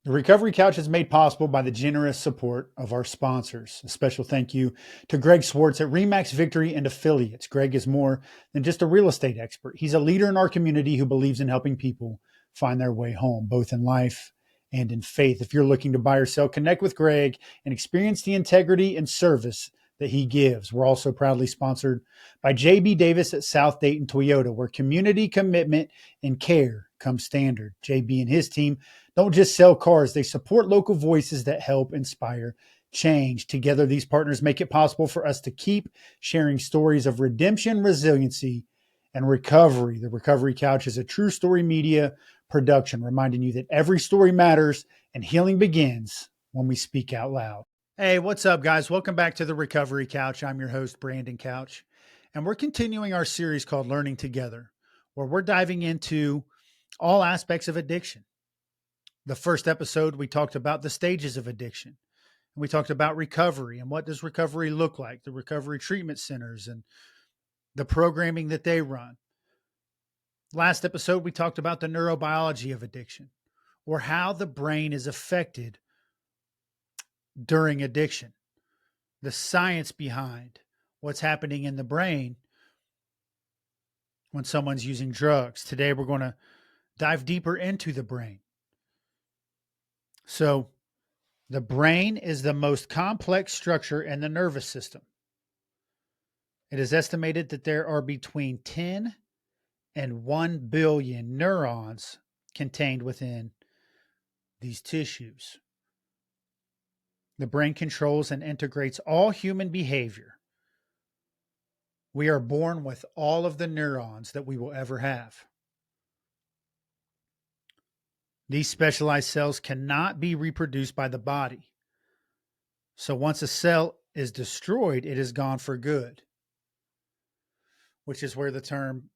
The Recovery Couch is made possible by the generous support of our sponsors. A special thank you to Greg Swartz at Remax Victory and Affiliates. Greg is more than just a real estate expert. He's a leader in our community who believes in helping people find their way home, both in life and in faith. If you're looking to buy or sell, connect with Greg and experience the integrity and service that he gives. We're also proudly sponsored by JB Davis at South Dayton Toyota, where community commitment and care come standard. JB and his team don't just sell cars, they support local voices that help inspire change. Together, these partners make it possible for us to keep sharing stories of redemption, resiliency, and recovery. The Recovery Couch is a true story media production, reminding you that every story matters and healing begins when we speak out loud. Hey, what's up, guys? Welcome back to the Recovery Couch. I'm your host, Brandon Couch, and we're continuing our series called Learning Together, where we're diving into all aspects of addiction. The first episode, we talked about the stages of addiction. And we talked about recovery and what does recovery look like, the recovery treatment centers and the programming that they run. Last episode, we talked about the neurobiology of addiction, or how the brain is affected during addiction, the science behind what's happening in the brain when someone's using drugs. Today, we're going to dive deeper into the brain. So, the brain is the most complex structure in the nervous system. It is estimated that there are between 10 and 1 billion neurons contained within these tissues. The brain controls and integrates all human behavior. We are born with all of the neurons that we will ever have. These specialized cells cannot be reproduced by the body. So once a cell is destroyed, it is gone for good, which is where the term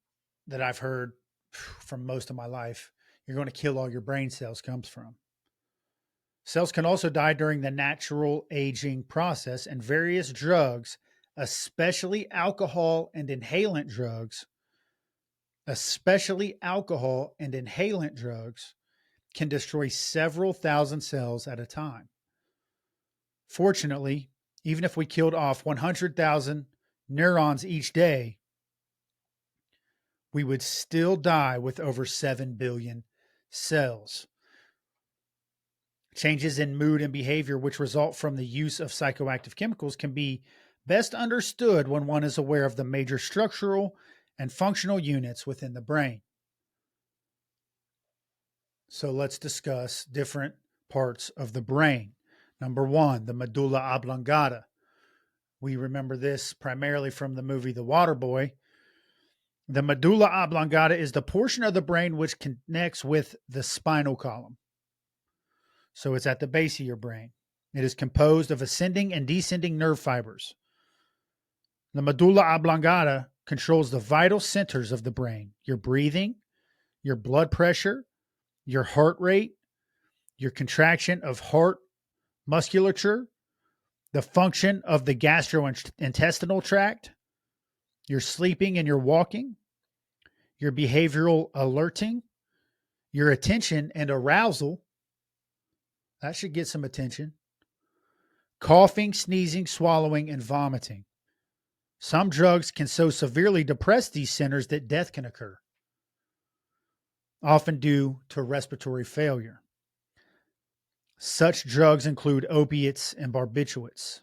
that I've heard from most of my life, you're going to kill all your brain cells, comes from. Cells can also die during the natural aging process, and various drugs, especially alcohol and inhalant drugs, can destroy several thousand cells at a time. Fortunately, even if we killed off 100,000 neurons each day, we would still die with over 7 billion cells. Changes in mood and behavior which result from the use of psychoactive chemicals can be best understood when one is aware of the major structural and functional units within the brain. So let's discuss different parts of the brain. Number one, the medulla oblongata. We remember this primarily from the movie The Waterboy. The medulla oblongata is the portion of the brain which connects with the spinal column. So it's at the base of your brain. It is composed of ascending and descending nerve fibers. The medulla oblongata controls the vital centers of the brain: your breathing, your blood pressure, your heart rate, your contraction of heart musculature, the function of the gastrointestinal tract, your sleeping and your walking, your behavioral alerting, your attention and arousal. That should get some attention. Coughing, sneezing, swallowing, and vomiting. Some drugs can so severely depress these centers that death can occur, often due to respiratory failure. Such drugs include opiates and barbiturates.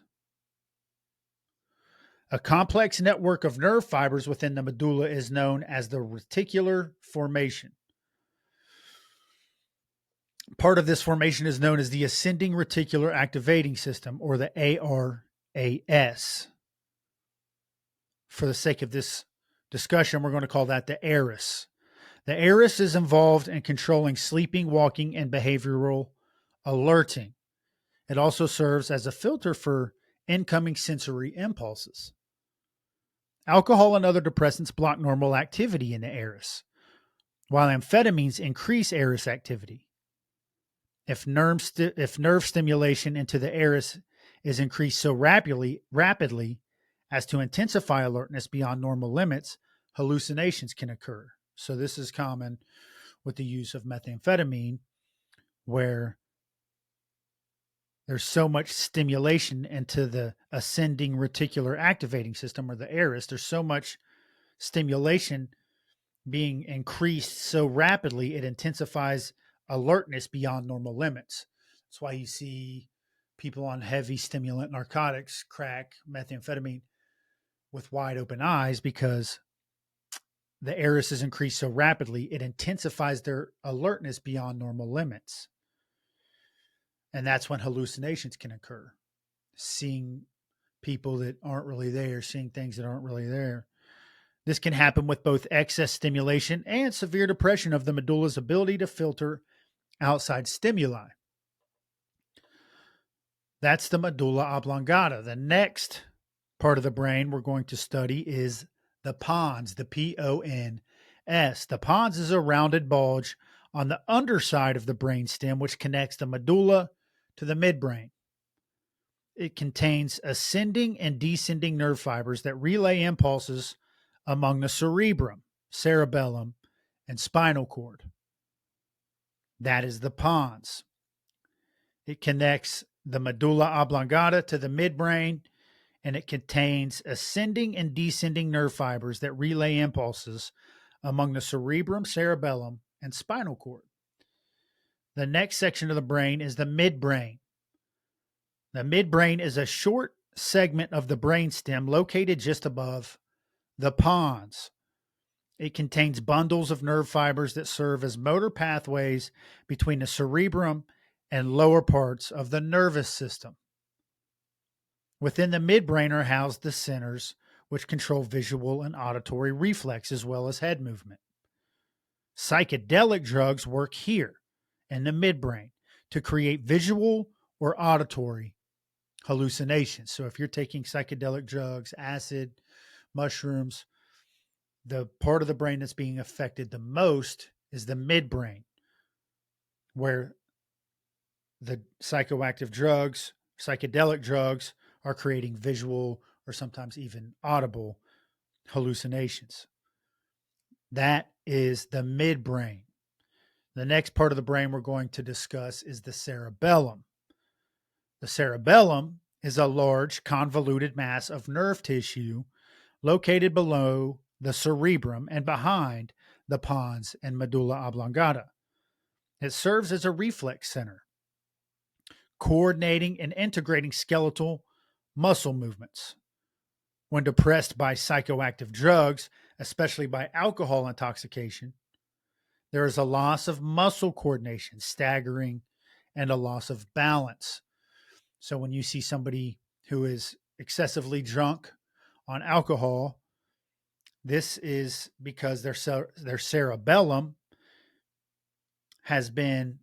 A complex network of nerve fibers within the medulla is known as the reticular formation. Part of this formation is known as the ascending reticular activating system, or the ARAS. For the sake of this discussion, we're going to call that the ARAS. The ARAS is involved in controlling sleeping, walking, and behavioral alerting. It also serves as a filter for incoming sensory impulses. Alcohol and other depressants block normal activity in the ARAS, while amphetamines increase ARAS activity. If nerve stimulation into the ARAS is increased so rapidly as to intensify alertness beyond normal limits, hallucinations can occur. So this is common with the use of methamphetamine, where there's so much stimulation into the ascending reticular activating system, or the ARIS. There's so much stimulation being increased so rapidly, it intensifies alertness beyond normal limits. That's why you see people on heavy stimulant narcotics, crack, methamphetamine, with wide open eyes, because the ARIS is increased so rapidly, it intensifies their alertness beyond normal limits. And that's when hallucinations can occur. Seeing people that aren't really there, seeing things that aren't really there. This can happen with both excess stimulation and severe depression of the medulla's ability to filter outside stimuli. That's the medulla oblongata. The next part of the brain we're going to study is the pons, the P-O-N-S. The pons is a rounded bulge on the underside of the brainstem, which connects the medulla to the midbrain. It contains ascending and descending nerve fibers that relay impulses among the cerebrum, cerebellum, and spinal cord. That is the pons. It connects the medulla oblongata to the midbrain, and it contains ascending and descending nerve fibers that relay impulses among the cerebrum, cerebellum, and spinal cord. The next section of the brain is the midbrain. The midbrain is a short segment of the brainstem located just above the pons. It contains bundles of nerve fibers that serve as motor pathways between the cerebrum and lower parts of the nervous system. Within the midbrain are housed the centers, which control visual and auditory reflex as well as head movement. Psychedelic drugs work here in the midbrain to create visual or auditory hallucinations. So if you're taking psychedelic drugs, acid, mushrooms, the part of the brain that's being affected the most is the midbrain, where the psychoactive drugs, psychedelic drugs, are creating visual or sometimes even audible hallucinations. That is the midbrain. The next part of the brain we're going to discuss is the cerebellum. The cerebellum is a large convoluted mass of nerve tissue located below the cerebrum and behind the pons and medulla oblongata. It serves as a reflex center, coordinating and integrating skeletal muscle movements. When depressed by psychoactive drugs, especially by alcohol intoxication, there is a loss of muscle coordination, staggering, and a loss of balance. So when you see somebody who is excessively drunk on alcohol, this is because their cerebellum has been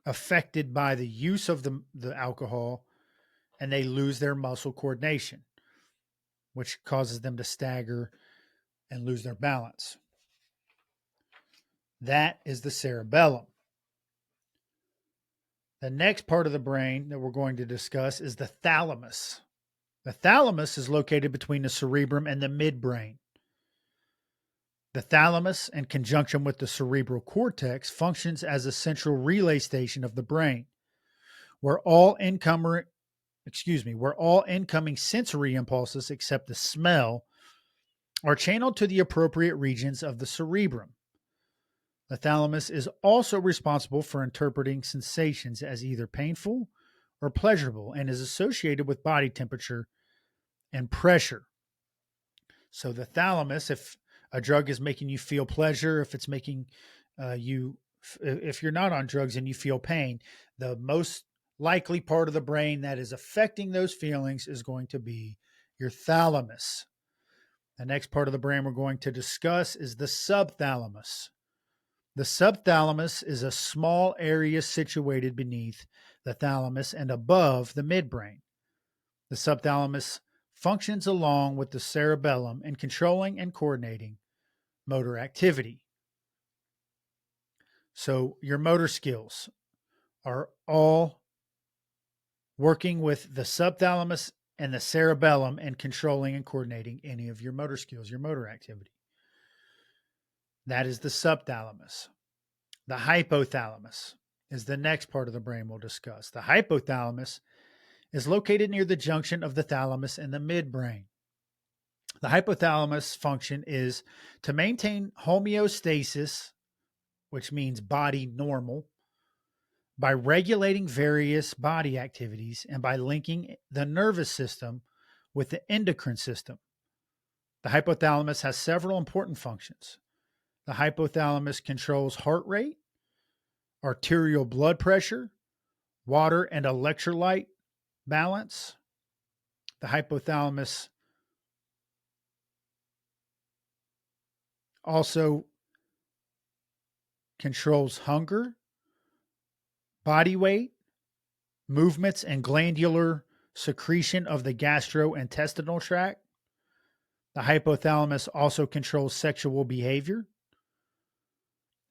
affected by the use of the alcohol, and they lose their muscle coordination, which causes them to stagger and lose their balance. That is the cerebellum. The next part of the brain that we're going to discuss is the thalamus. The thalamus is located between the cerebrum and the midbrain. The thalamus, in conjunction with the cerebral cortex, functions as a central relay station of the brain, where all incoming sensory impulses except the smell are channeled to the appropriate regions of the cerebrum. The thalamus is also responsible for interpreting sensations as either painful or pleasurable, and is associated with body temperature and pressure. So the thalamus, if a drug is making you feel pleasure, if it's making if you're not on drugs and you feel pain, the most likely part of the brain that is affecting those feelings is going to be your thalamus. The next part of the brain we're going to discuss is the subthalamus. The subthalamus is a small area situated beneath the thalamus and above the midbrain. The subthalamus functions along with the cerebellum in controlling and coordinating motor activity. So your motor skills are all working with the subthalamus and the cerebellum and controlling and coordinating any of your motor skills, your motor activity. That is the subthalamus. The hypothalamus is the next part of the brain we'll discuss. The hypothalamus is located near the junction of the thalamus and the midbrain. The hypothalamus function is to maintain homeostasis, which means body normal, by regulating various body activities and by linking the nervous system with the endocrine system. The hypothalamus has several important functions. The hypothalamus controls heart rate, arterial blood pressure, water and electrolyte balance. The hypothalamus also controls hunger, body weight, movements, and glandular secretion of the gastrointestinal tract. The hypothalamus also controls sexual behavior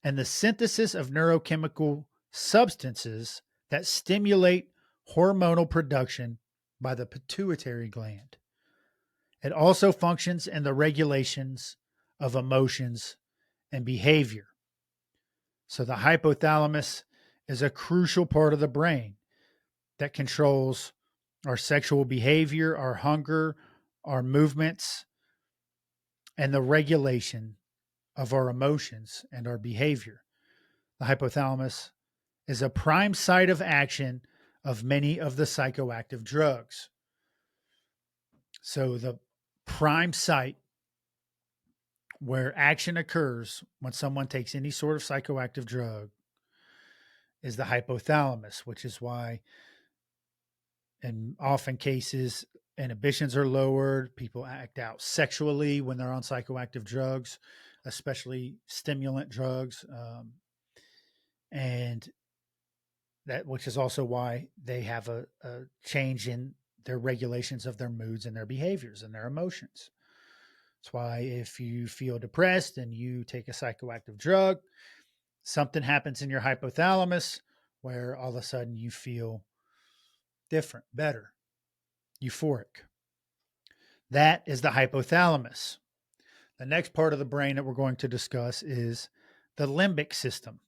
and the synthesis of neurochemical substances that stimulate hormonal production by the pituitary gland. It also functions in the regulations of emotions and behavior. So the hypothalamus is a crucial part of the brain that controls our sexual behavior, our hunger, our movements, and the regulation of our emotions and our behavior. The hypothalamus is a prime site of action of many of the psychoactive drugs. So the prime site where action occurs when someone takes any sort of psychoactive drug is the hypothalamus, which is why in often cases inhibitions are lowered. People act out sexually when they're on psychoactive drugs, especially stimulant drugs. And that, which is also why they have a change in their regulations of their moods and their behaviors and their emotions. That's why if you feel depressed and you take a psychoactive drug, something happens in your hypothalamus where all of a sudden you feel different, better, euphoric. That is the hypothalamus. The next part of the brain that we're going to discuss is the limbic system.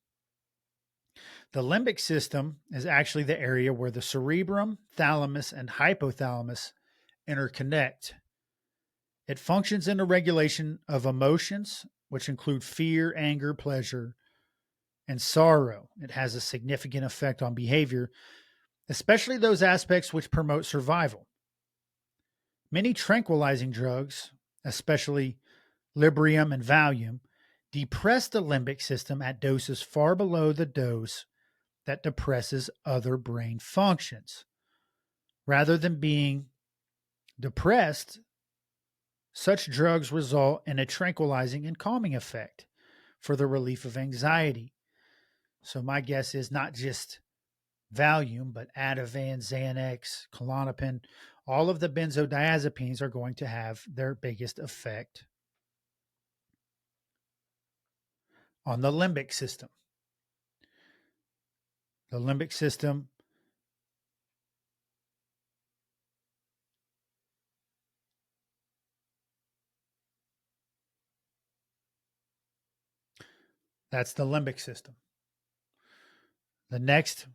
The limbic system is actually the area where the cerebrum, thalamus, and hypothalamus interconnect. It functions in the regulation of emotions, which include fear, anger, pleasure, and sorrow. It has a significant effect on behavior, especially those aspects which promote survival. Many tranquilizing drugs, especially Librium and Valium, depress the limbic system at doses far below the dose that depresses other brain functions. Rather than being depressed, such drugs result in a tranquilizing and calming effect for the relief of anxiety. So my guess is not just Valium, but Ativan, Xanax, Klonopin, all of the benzodiazepines are going to have their biggest effect on the limbic system. The limbic system that's the limbic system. The next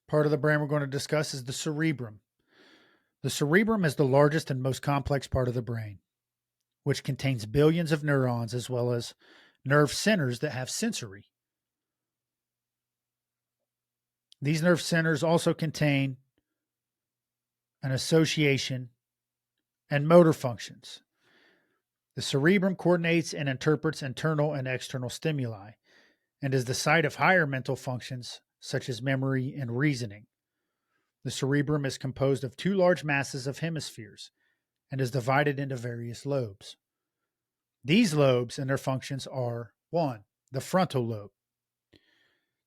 part of the brain we're going to discuss is the cerebrum. The cerebrum is the largest and most complex part of the brain, which contains billions of neurons as well as nerve centers that have sensory. These nerve centers also contain an association and motor functions. The cerebrum coordinates and interprets internal and external stimuli and is the site of higher mental functions such as memory and reasoning. The cerebrum is composed of two large masses of hemispheres and is divided into various lobes. These lobes and their functions are 1. The frontal lobe.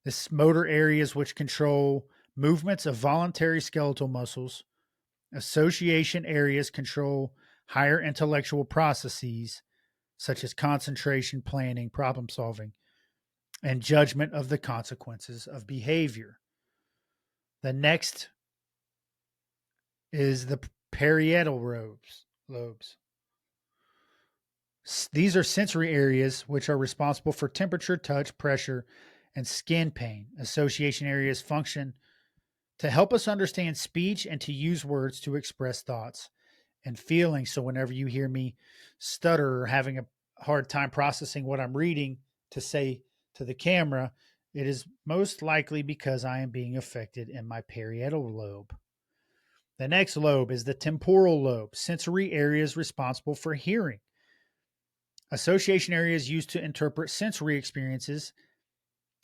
This motor areas which control movements of voluntary skeletal muscles. Association areas control higher intellectual processes such as concentration, planning, problem solving, and judgment of the consequences of behavior. The next is the parietal lobes. These are sensory areas which are responsible for temperature, touch, pressure, and skin pain. Association areas function to help us understand speech and to use words to express thoughts and feelings. So whenever you hear me stutter or having a hard time processing what I'm reading to say to the camera, it is most likely because I am being affected in my parietal lobe. The next lobe is the temporal lobe, sensory areas responsible for hearing. Association areas used to interpret sensory experiences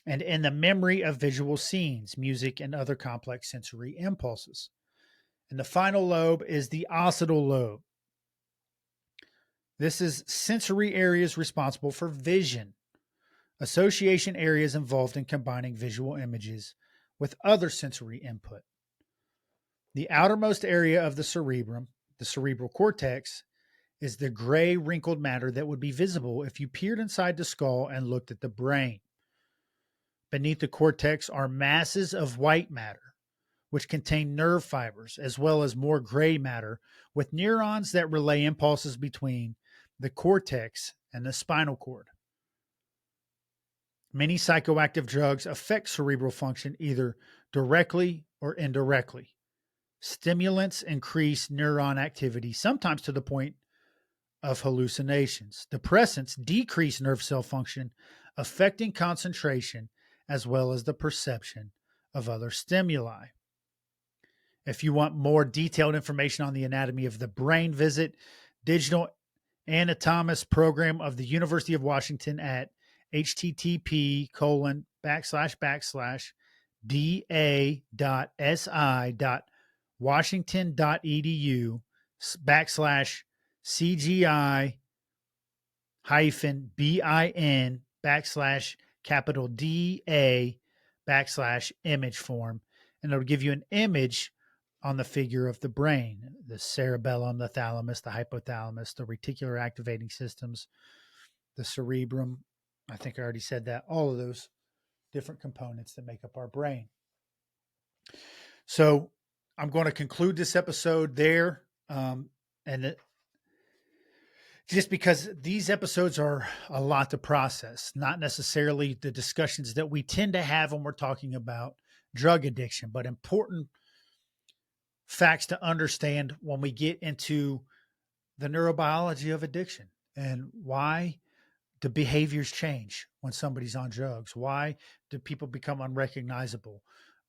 and in the memory of visual scenes, music, and other complex sensory impulses. And the final lobe is the occipital lobe. This is sensory areas responsible for vision. Association areas involved in combining visual images with other sensory input. The outermost area of the cerebrum, the cerebral cortex, is the gray wrinkled matter that would be visible if you peered inside the skull and looked at the brain. Beneath the cortex are masses of white matter, which contain nerve fibers, as well as more gray matter with neurons that relay impulses between the cortex and the spinal cord. Many psychoactive drugs affect cerebral function either directly or indirectly. Stimulants increase neuron activity, sometimes to the point of hallucinations. Depressants decrease nerve cell function, affecting concentration as well as the perception of other stimuli. If you want more detailed information on the anatomy of the brain, visit Digital Anatomist Program of the University of Washington at http://da.si.washington.edu/bin/DA/image form, and it'll give you an image on the figure of the brain, the cerebellum, the thalamus, the hypothalamus, the reticular activating systems, the cerebrum. I think I already said that, all of those different components that make up our brain. So I'm going to conclude this episode there. Just because these episodes are a lot to process, not necessarily the discussions that we tend to have when we're talking about drug addiction, but important facts to understand when we get into the neurobiology of addiction and why do behaviors change when somebody's on drugs? Why do people become unrecognizable?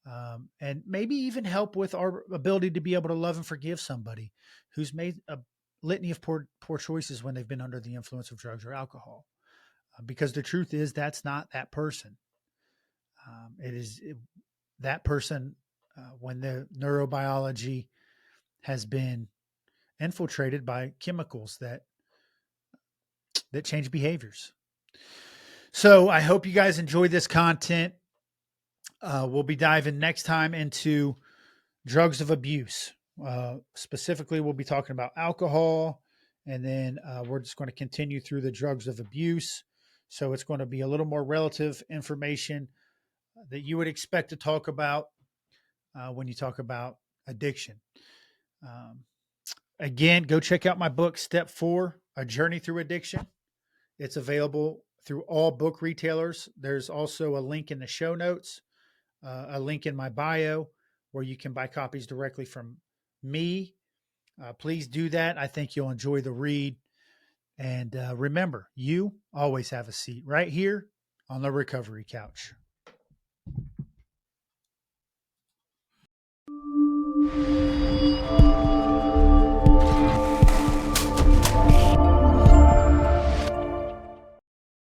And maybe even help with our ability to be able to love and forgive somebody who's made a litany of poor choices when they've been under the influence of drugs or alcohol. Because the truth is that's not that person. That person when the neurobiology has been infiltrated by chemicals that change behaviors. So I hope you guys enjoyed this content. We'll be diving next time into drugs of abuse. Specifically, we'll be talking about alcohol, and then we're just going to continue through the drugs of abuse. So it's going to be a little more relative information that you would expect to talk about when you talk about addiction. Again, go check out my book, Step 4, A Journey Through Addiction. It's available through all book retailers. There's also a link in the show notes, a link in my bio where you can buy copies directly from me. Please do that. I think you'll enjoy the read. And remember, you always have a seat right here on the recovery couch.